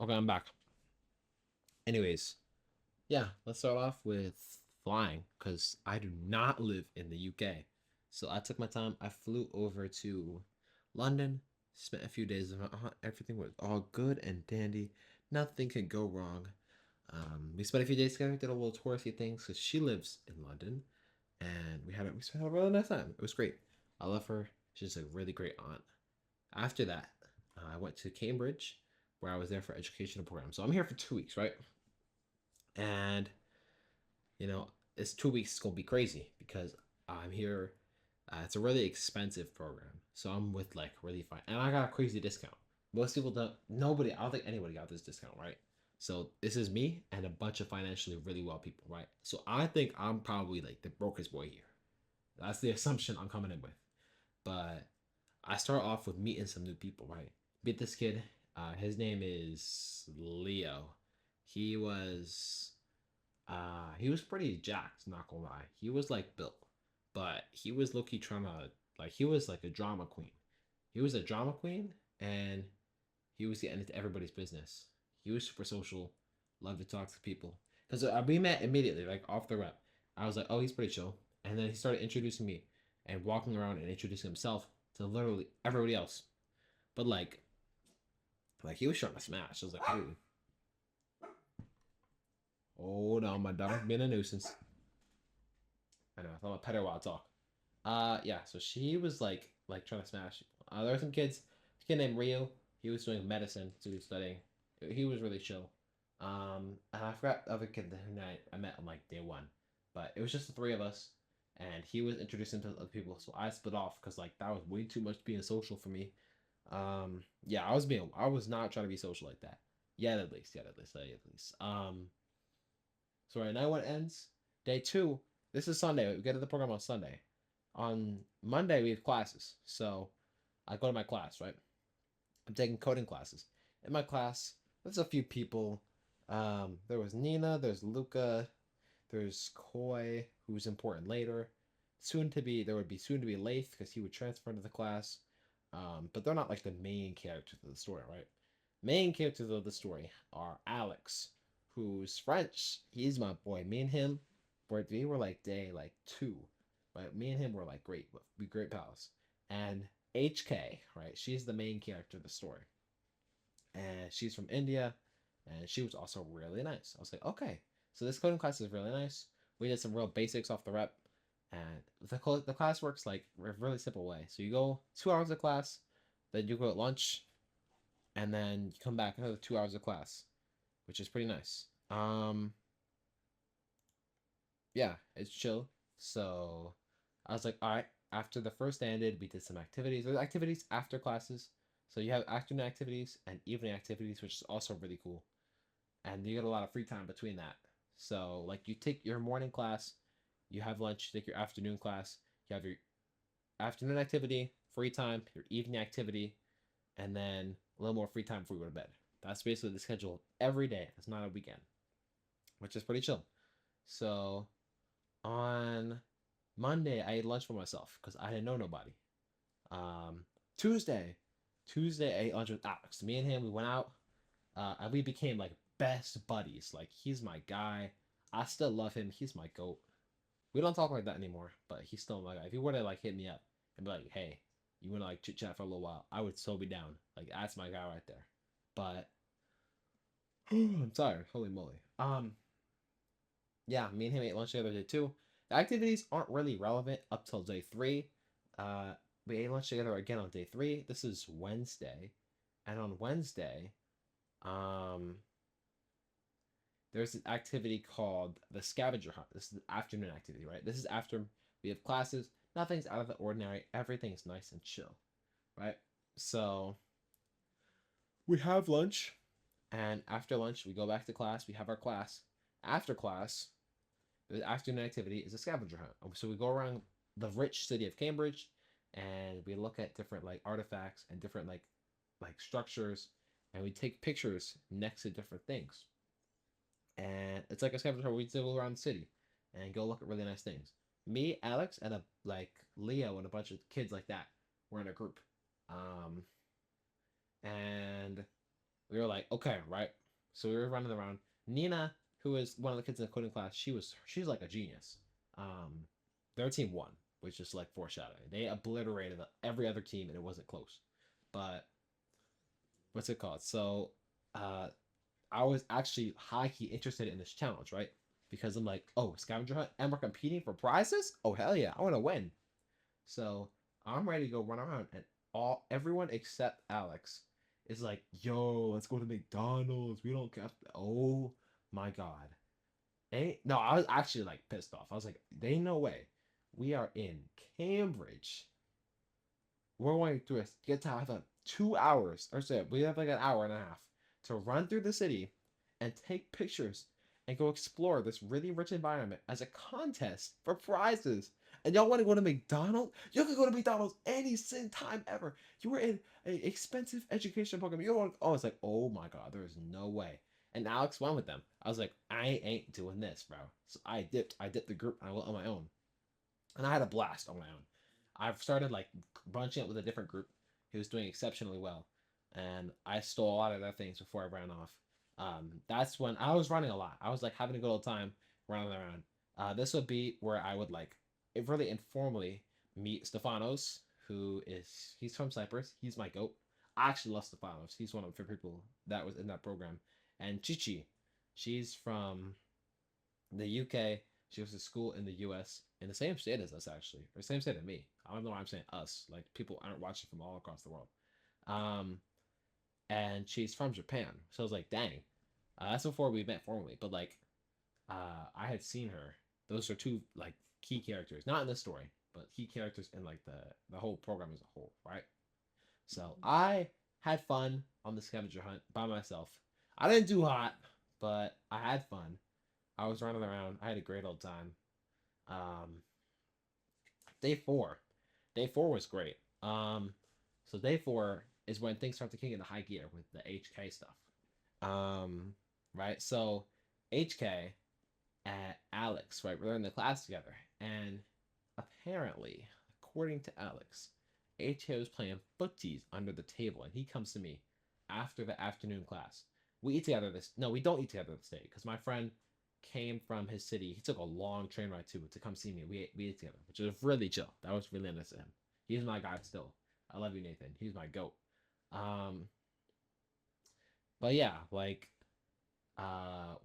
Okay, I'm back. Anyways, yeah, let's start off with flying because I do not live in the UK. So I took my time. I flew over to London, spent a few days. Everything was all good and dandy. Nothing could go wrong. We spent a few days together, did a little touristy things because she lives in London, and we spent a really nice time. It was great. I love her. She's a really great aunt. After that, I went to Cambridge, where I was there for educational program. So I'm here for 2 weeks, right? And this 2 weeks is gonna be crazy because I'm here. It's a really expensive program, so I'm with like really fine, and I got a crazy discount. Most people don't. Nobody. I don't think anybody got this discount, right? So this is me and a bunch of financially really well people, right? So I think I'm probably like the brokest boy here. That's the assumption I'm coming in with. But I start off with meeting some new people, right? Meet this kid. His name is Leo. He was he was pretty jacked, not gonna lie. He was like built, but he was low-key trying to like he was like a drama queen. He was a drama queen and he was getting into everybody's business. He was super social, loved to talk to people. Because we met immediately, like off the rep. I was like, oh, he's pretty chill. And then he started introducing me and walking around and introducing himself to literally everybody else. But like he was trying to smash. I was like, oh, hold on, my dog's been a nuisance. I know. I thought I'd pet her while I talk. Yeah. So she was like trying to smash people. There were some kids. A kid named Rio. He was doing medicine, so he was studying. He was really chill. And I forgot the other kid who I met on like day one, but it was just the three of us, and he was introducing to other people. So I split off because like that was way too much being social for me. Yeah, I was not trying to be social like that. Yet at least, yet at least. So right now when it ends, day two. This is Sunday. We get to the program on Sunday. On Monday we have classes. So I go to my class, right? I'm taking coding classes. In my class, there's a few people. There was Nina, there's Luca, there's Koi, who's important later. There would be soon to be Lath because he would transfer into the class. But they're not like the main characters of the story, right? Main characters of the story are Alex, who's French. He's my boy. Me and him, we were like day like two, right? Me and him were like great, we great pals. And HK, right? She's the main character of the story, and she's from India, and she was also really nice. I was like, okay, so this coding class is really nice. We did some real basics off the rep, and the class works like a really simple way. So you go 2 hours of class, then you go at lunch, and then you come back another 2 hours of class, which is pretty nice. Yeah, it's chill. So I was like, all right. After the first day ended, we did some activities. There's activities after classes. So you have afternoon activities and evening activities, which is also really cool. And you get a lot of free time between that. So like you take your morning class, you have lunch, you take your afternoon class, you have your afternoon activity, free time, your evening activity, and then a little more free time before you go to bed. That's basically the schedule every day. It's not a weekend, which is pretty chill. So on Monday, I ate lunch for myself because I didn't know nobody. Um, Tuesday, Tuesday, I ate lunch with Alex. Me and him, we went out, and we became like best buddies. Like he's my guy. I still love him. He's my goat. We don't talk like that anymore, but he's still my guy. If he were to like hit me up and be like, "Hey, you want to like chit chat for a little while?" I would so be down. Like that's my guy right there. But I'm tired. Holy moly. Yeah, me and him ate lunch the other day too. The activities aren't really relevant up till day three. Uh, we ate lunch together again on day three. This is Wednesday, and on Wednesday, um, there's an activity called the scavenger hunt. This is the afternoon activity, right? This is after we have classes. Nothing's out of the ordinary. Everything's nice and chill, right? So we have lunch, and after lunch, we go back to class. We have our class. After class, the afternoon activity is a scavenger hunt. So we go around the rich city of Cambridge, and we look at different like artifacts and different like structures, and we take pictures next to different things. And it's like a scavenger hunt where we go around the city and go look at really nice things. Me, Alex, and a like Leo and a bunch of kids like that. We're in a group. Um, and We were like, okay, right. So we were running around. Nina, who is one of the kids in the coding class, she's like a genius. Um, their team won, which is like foreshadowing. They obliterated every other team, and it wasn't close. But what's it called? So, uh, I was actually high key interested in this challenge, right? Because I'm like, oh, scavenger hunt, and we're competing for prizes. Oh hell yeah, I want to win. So I'm ready to go run around, and everyone except Alex is like, "Yo, let's go to McDonald's. We don't have." Oh my god! No, I was actually like pissed off. I was like, "They ain't no way. We are in Cambridge. We're going to get to have 2 hours, or so we have like an hour and a half to run through the city and take pictures and go explore this really rich environment as a contest for prizes. And y'all want to go to McDonald's? You can go to McDonald's any sin time ever. You were in an expensive education program. You don't. Oh, it's like, oh my god, there is no way. And Alex went with them. I was like, I ain't doing this, bro. So I dipped. I dipped the group. I went on my own, and I had a blast on my own. I've started like bunching up with a different group who was doing exceptionally well, and I stole a lot of their things before I ran off. That's when I was running a lot. I was like having a good old time running around. This would be where I would like really informally meet Stefanos, who is he's from Cyprus. He's my goat. I actually love Stefanos. He's one of the favorite people that was in that program. And Chichi, she's from the UK. She goes to school in the US in the same state as us, actually, or same state as me. I don't know why I'm saying us. Like people aren't watching from all across the world. Um, and she's from Japan, so I was like, dang. That's before we met formally, but like, I had seen her. Those are two like key characters, not in this story, but key characters in like the whole program as a whole, right? So I had fun on the scavenger hunt by myself. I didn't do hot, but I had fun. I was running around. I had a great old time. Um, day four, day four was great. So day four is when things start to kick into high gear with the HK stuff. Right. So HK at Alex, right? We're in the class together, and apparently, according to Alex, HK was playing footsies under the table, and he comes to me after the afternoon class. We eat together this. No, we don't eat together this day because my friend came from his city. He took a long train ride too to come see me. We ate together, which was really chill. That was really nice of him. He's my guy still. I love you, Nathan. He's my goat. Um, but yeah, like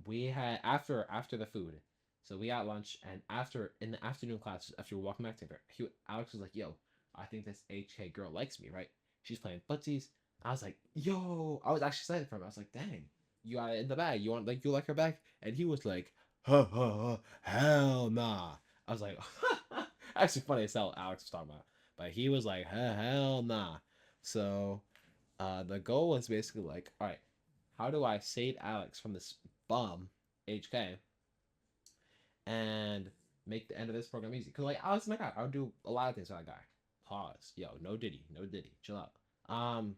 we had after the food, so we got lunch, and after in the afternoon class, after we were walking back together, Alex was like, "Yo, I think this HK girl likes me, right? She's playing footsies." I was like, "Yo," I was actually excited for him. I was like, "Dang, you got it in the bag. You like her back?" And he was like, "Ha ha ha, hell nah." I was like, actually funny as hell. Alex was talking about, but he was like, hell nah." So the goal was basically like, all right, how do I save Alex from this bum HK and make the end of this program easy? Because like Alex, my guy, I would do a lot of things with that guy. Pause. Yo, no Diddy, no Diddy. Chill out. Um,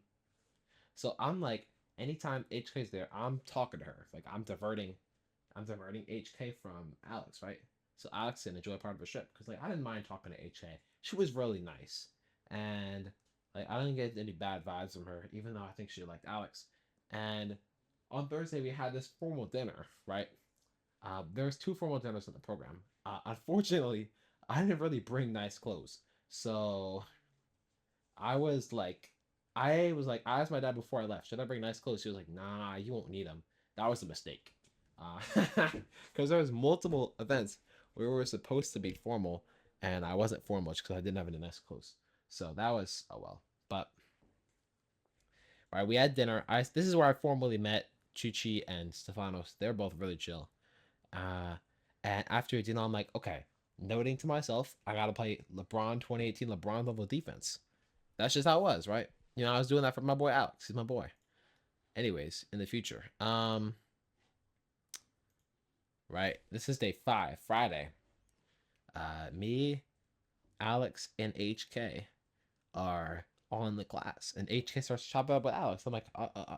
so I'm like, anytime HK's there, I'm talking to her. Like I'm diverting HK from Alex, right? So Alex can enjoy part of the trip because like I didn't mind talking to HK. She was really nice, and like I didn't get any bad vibes from her, even though I think she liked Alex. And on Thursday we had this formal dinner, right? There's two formal dinners in the program. Unfortunately, I didn't really bring nice clothes, so I was like, I asked my dad before I left, should I bring nice clothes? She was like, nah, you won't need them. That was a mistake. Because there was multiple events where we were supposed to be formal, and I wasn't formal because I didn't have any nice clothes. So that was, oh well. But, all right, we had dinner. This is where I formally met Chuchi and Stefanos. They're both really chill. Uh, and after dinner, I'm like, okay, noting to myself, I gotta play LeBron 2018 LeBron level defense. That's just how it was, right? I was doing that for my boy Alex. He's my boy. Anyways, in the future, right. This is day 5, Friday. Me, Alex, and HK are on the class, and HK starts chopping up with Alex. I'm like,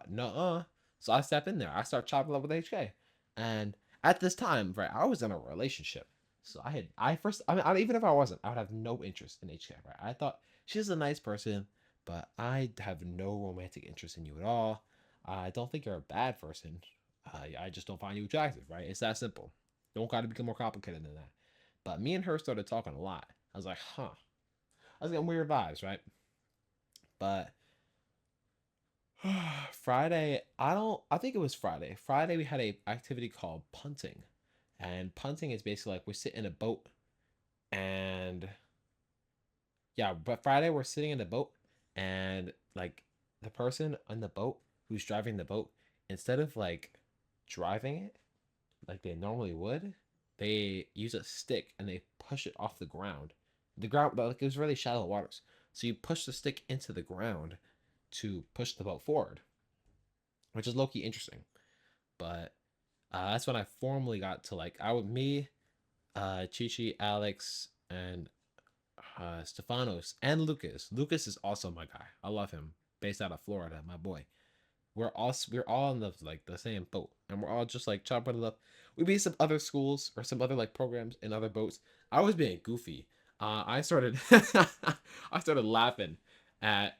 no. So I step in there. I start chopping up with HK, and at this time, right, I was in a relationship. So even if I wasn't, I would have no interest in HK. Right, I thought she's a nice person, but I have no romantic interest in you at all. I don't think you're a bad person. I just don't find you attractive, right? It's that simple. Don't got to become more complicated than that. But me and her started talking a lot. I was like, huh. I was getting weird vibes, right? But Friday, I think it was Friday. Friday we had a activity called punting. And punting is basically like we sit in a boat and yeah, but Friday we're sitting in the boat and like the person on the boat who's driving the boat, instead of like driving it like they normally would, they use a stick and they push it off the ground. The ground, like it was really shallow waters. So you push the stick into the ground to push the boat forward, which is low key interesting. But that's when I formally got to like I would me, Chichi, Alex, and Stefanos and Lucas. Lucas is also my guy. I love him. Based out of Florida, my boy. We're all in the like the same boat, and we're all just like chopping it up. We be some other schools or some other like programs in other boats. I was being goofy. I started I started laughing at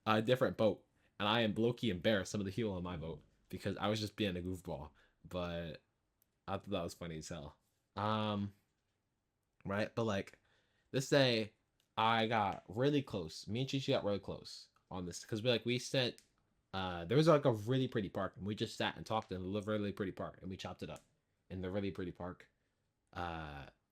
a different boat, and I am low key embarrassed some of the people on my boat because I was just being a goofball. But I thought that was funny as hell. Um, right? But like this day, I got really close. Me and Chichi got really close on this because we sent. There was like a really pretty park, and we just sat and talked in the really pretty park, and we chopped it up in the really pretty park.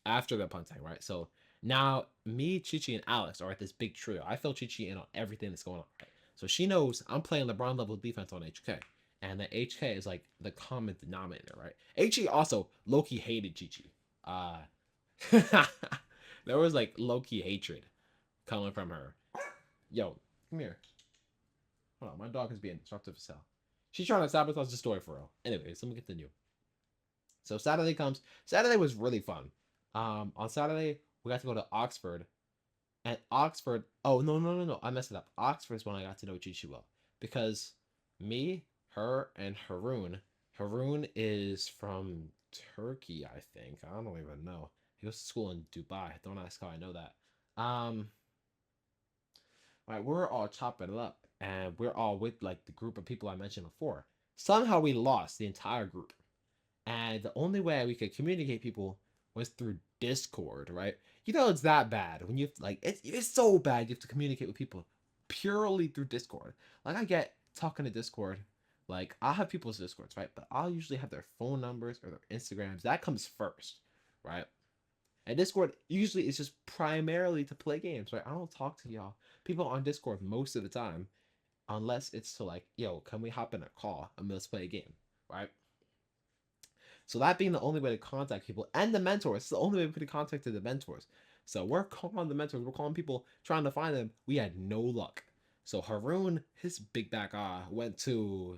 After the punting, right? So now me, Chichi, and Alex are at this big trio. I fill Chichi in on everything that's going on. Right? So she knows I'm playing LeBron level defense on HK, and that HK is like the common denominator, right? HK also Loki hated Chichi. Uh, there was like low key hatred coming from her. Yo, come here. Hold on, my dog is being disruptive as hell. She's trying to sabotage the story for real. Anyways, let me continue. So Saturday comes. Saturday was really fun. On Saturday we got to go to Oxford. And Oxford. Oh no! I messed it up. Oxford is when I got to know Chichi well because me, her, and Haroon. Haroon is from Turkey, I think. I don't even know. He goes to school in Dubai. Don't ask how I know that. Um, right, we're all chopping it up, and we're all with like the group of people I mentioned before. Somehow we lost the entire group, and the only way we could communicate people was through Discord, right? You know it's that bad when you like it's so bad you have to communicate with people purely through Discord. Like I get talking to Discord, like I'll have people's Discords, right? But I'll usually have their phone numbers or their Instagrams. That comes first, right? And Discord usually is just primarily to play games, right? I don't talk to y'all people on Discord most of the time, unless it's to like, yo, can we hop in a call and let's play a game, right? So that being the only way to contact people and the mentors, it's the only way we could have contacted the mentors. So we're calling the mentors, we're calling people trying to find them. We had no luck. So Haroon, his big back went to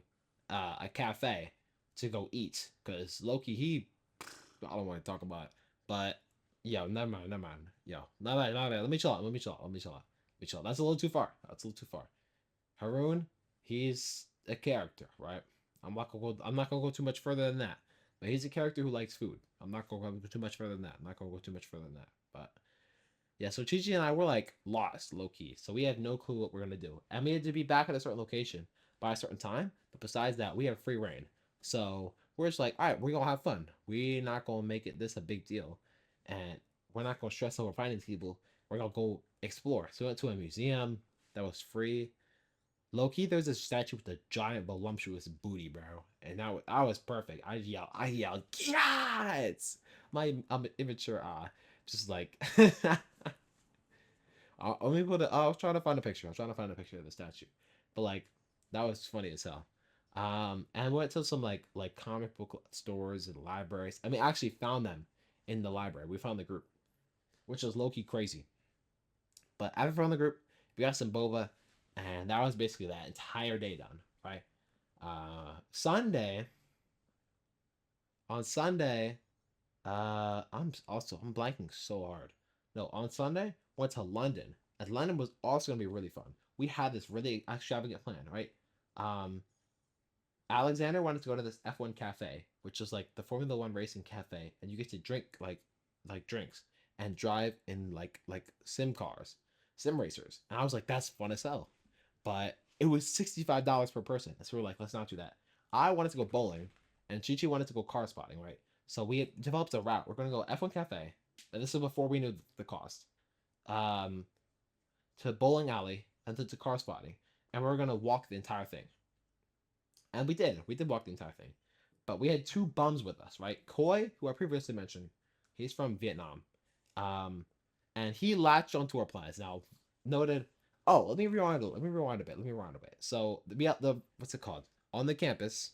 a cafe to go eat because Loki, I don't want to talk about it, but yo, never mind, never mind. Yo, not bad. Let me chill out. Let me chill out. Let me chill out. Let me chill out. That's a little too far. That's a little too far. Haroon, he's a character, right? I'm not gonna go too much further than that. But he's a character who likes food. I'm not gonna go too much further than that. I'm not gonna go too much further than that. But yeah, so Chi Chi and I were like lost, low key. So we had no clue what we're gonna do. And we had to be back at a certain location by a certain time. But besides that, we have free reign. So we're just like, all right, we're gonna have fun. We're not gonna make it this a big deal. And we're not gonna stress over finding people. We're gonna go explore. So we went to a museum that was free. Loki, there's a statue with a giant voluptuous booty, bro, and I was perfect. I yelled, yes! My I'm immature, just like, let me put it. I was trying to find a picture. I was trying to find a picture of the statue, but like, that was funny as hell. And we went to some like comic book stores and libraries. I mean, I actually found them in the library. We found the group, which was Loki crazy. But after we found the group, we got some boba, and that was basically that entire day done, right? Sunday on Sunday, I'm blanking so hard. No, on Sunday went to London, and London was also gonna be really fun. We had this really extravagant plan, right? Um, Alexander wanted to go to this F1 cafe, which is like the Formula One racing cafe, and you get to drink like drinks and drive in like sim cars, sim racers. And I was like, that's fun as hell. But It was $65 per person. So we were like, let's not do that. I wanted to go bowling, and Chi Chi wanted to go car spotting, right? So we had developed a route. We're gonna go F1 Cafe, and this is before we knew the cost. Um, to bowling alley, and then to car spotting, and we are gonna walk the entire thing. And we did. We did walk the entire thing. But we had two bums with us, right? Koi, who I previously mentioned, he's from Vietnam. Um, and he latched onto our plans. Now, noted. Oh, let me rewind. Let me rewind a bit. Let me rewind a bit. So we got the what's it called on the campus?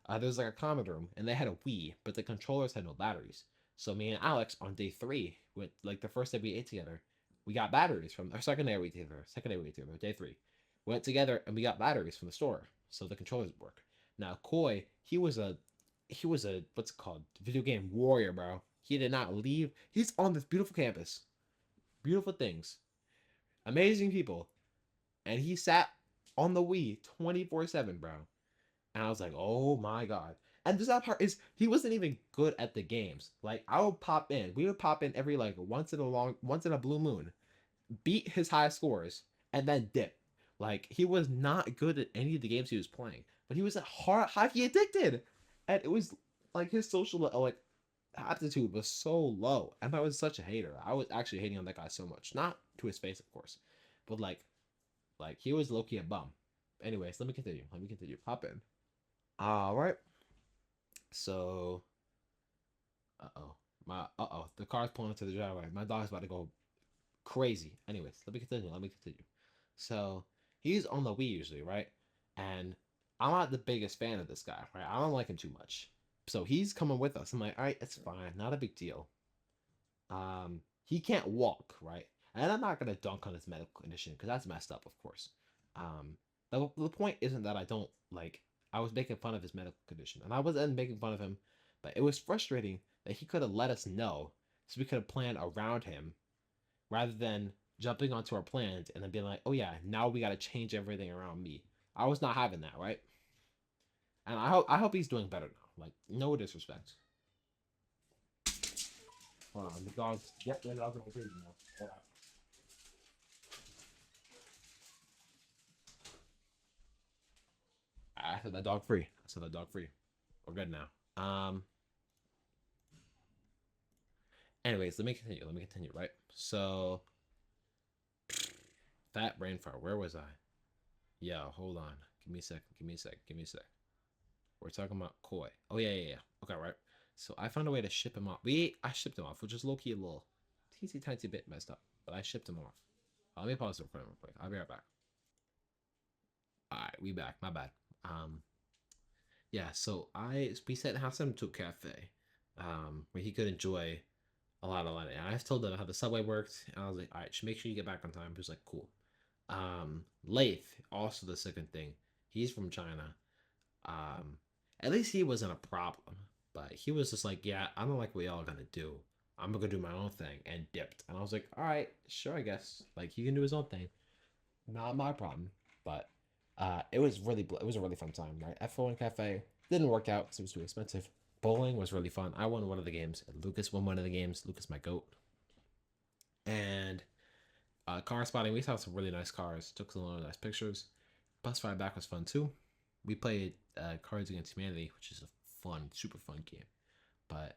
There was like a common room, and they had a Wii, but the controllers had no batteries. So me and Alex on day three, with like the first day we ate together, we got batteries from our second day we ate together. Second day we ate together, day three. We went together and we got batteries from the store, so the controllers would work. Now Koi, he was a what's it called? Video game warrior, bro. He did not leave. He's on this beautiful campus, beautiful things, amazing people, and he sat on the Wii 24/7, bro. And I was like, oh my god. And this other part is he wasn't even good at the games. Like I would pop in. We would pop in every like once in a blue moon, beat his high scores, and then dip. Like he was not good at any of the games he was playing, but he was a hard hockey addicted, and it was like his social like aptitude was so low, and I was such a hater. I was actually hating on that guy so much, not to his face, of course, but like he was low key a bum. Anyways, let me continue. Let me continue. Hop in. All right. So, the car's pulling into the driveway. My dog's about to go crazy. Anyways, let me continue. Let me continue. So he's on the Wii usually, right? And I'm not the biggest fan of this guy, right? I don't like him too much. So he's coming with us. I'm like, all right, it's fine, not a big deal. He can't walk, right? And I'm not gonna dunk on his medical condition because that's messed up, of course. Um, the point isn't that I don't like. I was making fun of his medical condition, and I wasn't making fun of him, but it was frustrating that he could have let us know so we could have planned around him rather than jumping onto our plans and then being like, oh yeah, now we got to change everything around me. I was not having that, right? And I hope he's doing better now. Like no disrespect. Hold on, the dog's yep, the dog's going crazy now. Hold on. I said that dog free. I said that dog free. We're good now. Anyways, let me continue. Let me continue. Right. So fat brain fart. Where was I? Yeah. Hold on. Give me a sec. Give me a sec. Give me a sec. We're talking about Koi. Oh yeah, yeah, yeah. Okay, right. So I found a way to ship him off. I shipped him off, which is low key a little teensy tiny bit messed up, but I shipped him off. Let me pause it real quick. I'll be right back. All right, we back. My bad. Um, yeah. So we said have sent him to a cafe, where he could enjoy a lot. And I told him how the subway worked, and I was like, all right, should make sure you get back on time. He was like, cool. Lath, also the second thing. He's from China. Um, at least he wasn't a problem, but he was just like, yeah, I don't like what y'all gonna do. I'm gonna do my own thing and dipped. And I was like, all right, sure, I guess. Like he can do his own thing, not my problem. But it was a really fun time. Right, F1 Cafe didn't work out because it was too expensive. Bowling was really fun. I won one of the games. Lucas won one of the games. Lucas, my goat. And car spotting. We saw some really nice cars. Took some really nice pictures. Bus ride back was fun too. We played Cards Against Humanity, which is a fun, super fun game. But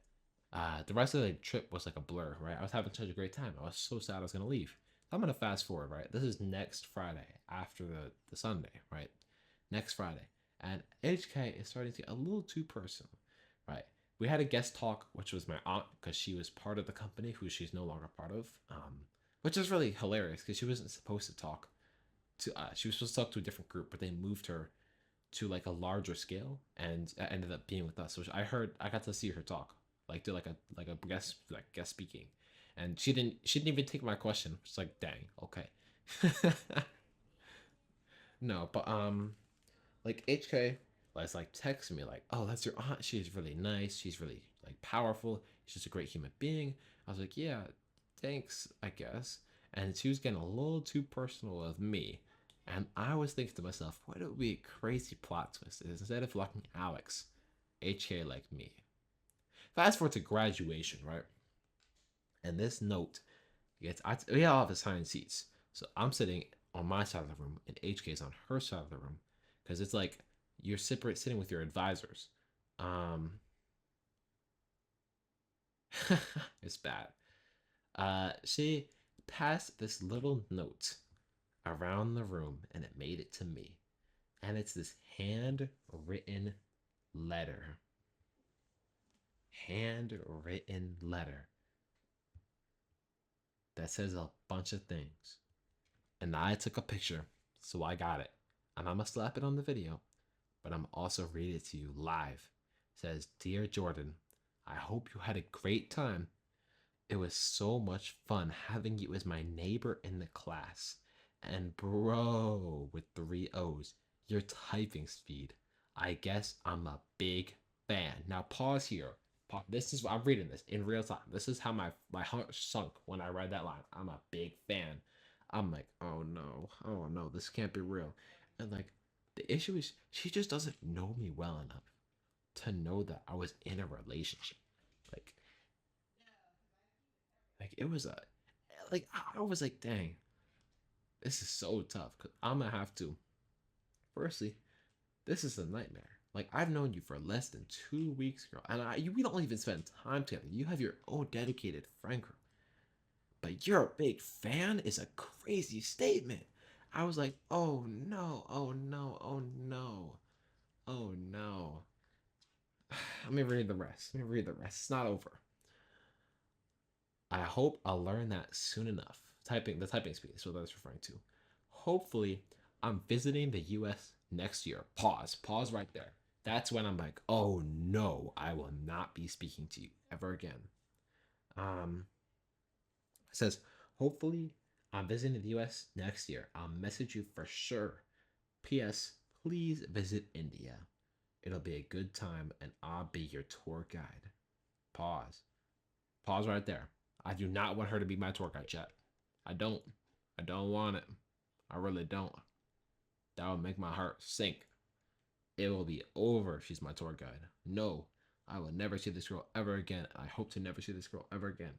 the rest of the trip was like a blur, right? I was having such a great time. I was so sad I was gonna leave. I'm gonna fast forward, right? This is next Friday after the Sunday, right? Next Friday, and HK is starting to get a little too personal, right? We had a guest talk, which was my aunt because she was part of the company, who she's no longer part of, which is really hilarious because she wasn't supposed to talk to us. She was supposed to talk to a different group, but they moved her to like a larger scale and ended up being with us. Which I got to see her talk, like do like a guest speaking, and she didn't even take my question. It's like dang, okay. No, but like HK was like texting me like, oh, that's your aunt. She's really nice. She's really like powerful. She's a great human being. I was like, yeah, thanks, I guess. And she was getting a little too personal with me. And I was thinking to myself, what would be a crazy plot twist is instead of liking Alex, HK liked me. Fast forward to graduation, right? And this note gets, we all have assigned seats. So I'm sitting on my side of the room and HK's on her side of the room, because it's like you're separate sitting with your advisors. Um, it's bad. She passed this little note around the room and it made it to me. And it's this handwritten letter. Handwritten letter that says a bunch of things. And I took a picture, so I got it. And I'm gonna slap it on the video, but I'm also read it to you live. It says, "Dear Jordan, I hope you had a great time. It was so much fun having you as my neighbor in the class. And bro, with three O's, your typing speed. I guess I'm a big fan." Now pause here. This is I'm reading this in real time. This is how my heart sunk when I read that line. I'm a big fan. I'm like, oh no, this can't be real. And like, the issue is she just doesn't know me well enough to know that I was in a relationship. Like, like it was a like I was like, dang, this is so tough. Cause I'm gonna have to. Firstly, this is a nightmare. Like I've known you for less than 2 weeks, girl, and we don't even spend time together. You have your own dedicated friend group, but you're a big fan is a crazy statement. I was like, oh no, oh no, oh no, oh no. Let me read the rest. Let me read the rest. It's not over. I hope I'll learn that soon enough. The typing speed is what I was referring to. Hopefully, I'm visiting the US next year. Pause right there. That's when I'm like, oh no, I will not be speaking to you ever again. Um, it says, hopefully, I'm visiting the US next year. I'll message you for sure. P.S. Please visit India. It'll be a good time and I'll be your tour guide. Pause. Pause right there. I do not want her to be my tour guide, chat. I don't. I don't want it. I really don't. That would make my heart sink. It will be over if she's my tour guide. No, I will never see this girl ever again. I hope to never see this girl ever again.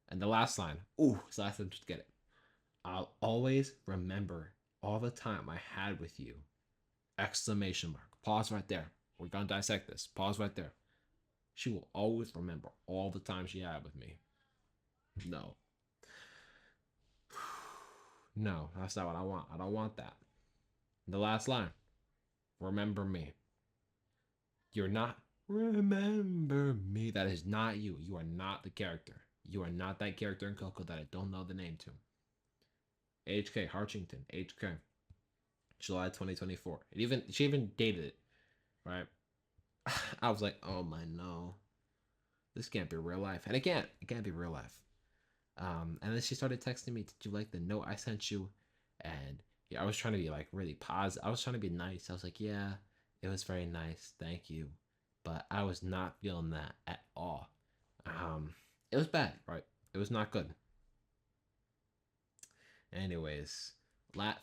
And the last line. Ooh, it's the last time to get it. I'll always remember all the time I had with you. Exclamation mark. Pause right there. We're gonna dissect this. Pause right there. She will always remember all the time she had with me. No. No, that's not what I want. I don't want that. The last line. Remember me. You're not. Remember me. That is not you. You are not the character. You are not that character in Coco that I don't know the name to. H.K. Harchington. H.K. July 2024. She even dated it, right? I was like, oh my no, this can't be real life, and it can't be real life. And then she started texting me, "Did you like the note I sent you?" And yeah, I was trying to be like really positive. I was trying to be nice. I was like, "Yeah, it was very nice, thank you," but I was not feeling that at all. Um, it was bad, right? It was not good. Anyways,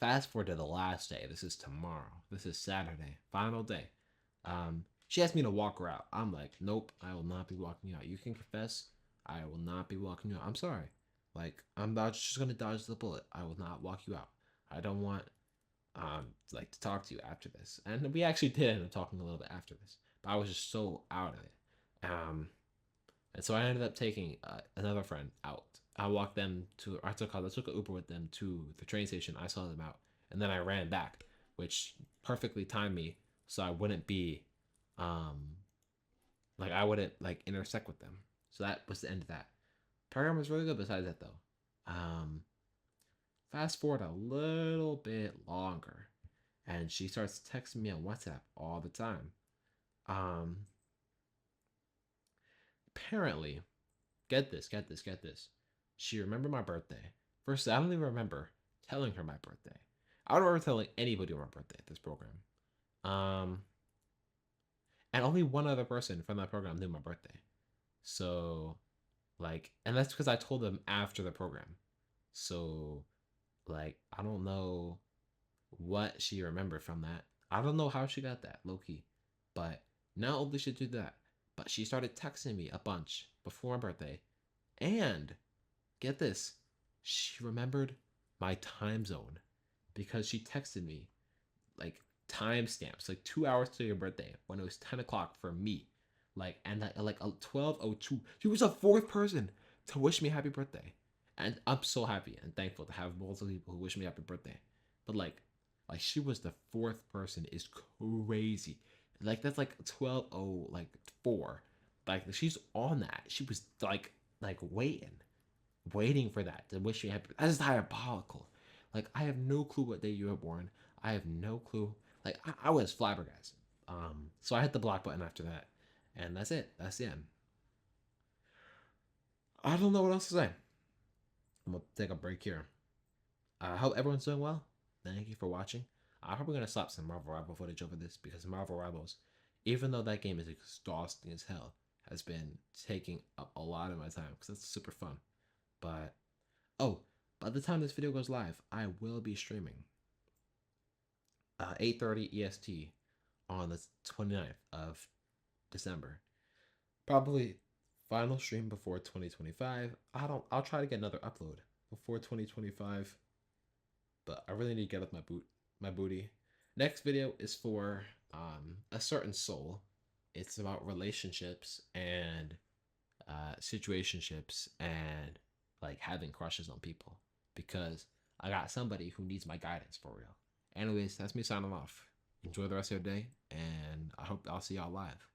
fast forward to the last day. This is tomorrow. This is Saturday, final day. She asked me to walk her out. I'm like, nope, I will not be walking you out. You can confess, I will not be walking you out. I'm sorry. Like, I'm not just gonna dodge the bullet. I will not walk you out. I don't want like to talk to you after this. And we actually did end up talking a little bit after this, but I was just so out of it. And so I ended up taking another friend out. I walked them to. I took an Uber with them to the train station. I saw them out, and then I ran back, which perfectly timed me so I wouldn't be, um, like I wouldn't like intersect with them. So that was the end of that. Program was really good. Besides that, though, um, fast forward a little bit longer, and she starts texting me on WhatsApp all the time. Um, apparently, get this. She remembered my birthday. First, I don't even remember telling her my birthday. I don't remember telling anybody my birthday at this program. Um, and only one other person from that program knew my birthday. So, like, and that's because I told them after the program. So, like, I don't know what she remembered from that. I don't know how she got that, low key. But not only should do that, but she started texting me a bunch before my birthday. And get this, she remembered my time zone. because she texted me like timestamps, like 2 hours to your birthday when it was 10 o'clock for me. Like a 12:02. She was a fourth person to wish me happy birthday. And I'm so happy and thankful to have multiple people who wish me happy birthday. But like she was the fourth person is crazy. Like that's like 12:0 like 4. Like she's on that. She was like waiting for that to wish me happy. That is diabolical. Like I have no clue what day you were born. I have no clue. Like I was flabbergasted. So I hit the block button after that, and that's it. That's the end. I don't know what else to say. I'm gonna take a break here. I hope everyone's doing well. Thank you for watching. I'm probably gonna slap some Marvel Rival footage over this because Marvel Rivals, even though that game is exhausting as hell, has been taking up a lot of my time because it's super fun. But oh, by the time this video goes live, I will be streaming 8:30 EST on the 29th of December. Probably final stream before 2025. I'll try to get another upload before 2025, but I really need to get up my booty. Next video is for a certain soul. It's about relationships and situationships and like having crushes on people because I got somebody who needs my guidance for real. Anyways, that's me signing off. Enjoy the rest of your day, and I hope I'll see y'all live.